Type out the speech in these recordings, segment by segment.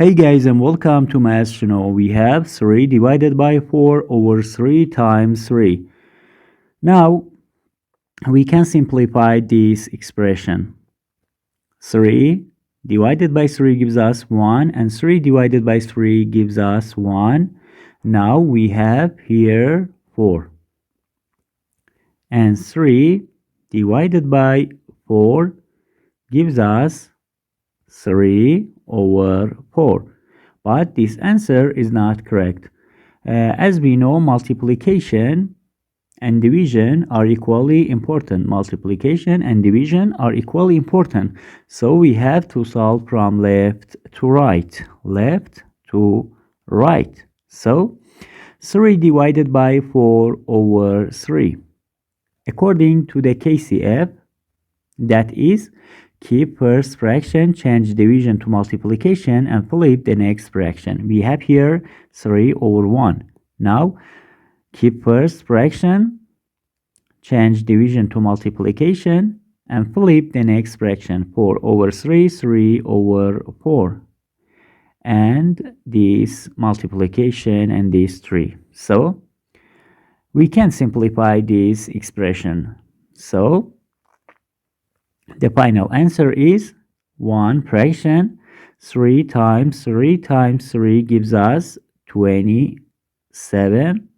Hey guys, and welcome to Math Channel. We have 3 divided by 4 over 3 times 3. Now we can simplify this expression. 3 divided by 3 gives us 1 and 3 divided by 3 gives us 1. Now we have here 4. And 3 divided by 4 gives us 3 over 4. But this answer is not correct. As we know, multiplication and division are equally important. Multiplication and division are equally important. So we have to solve from left to right. Left to right. So 3 divided by 4 over 3. According to the KCF, that is, keep first fraction, change division to multiplication, and flip the next fraction. We have here 3 over 1. Now, keep first fraction, change division to multiplication, and flip the next fraction. 4 over 3, 3 over 4. And this multiplication and this 3. So, we can simplify this expression. So, the final answer is 1 fraction. 3 times 3 times 3 gives us 27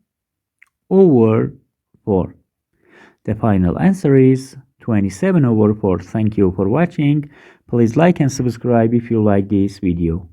over 4. The final answer is 27 over 4. Thank you for watching. Please like and subscribe if you like this video.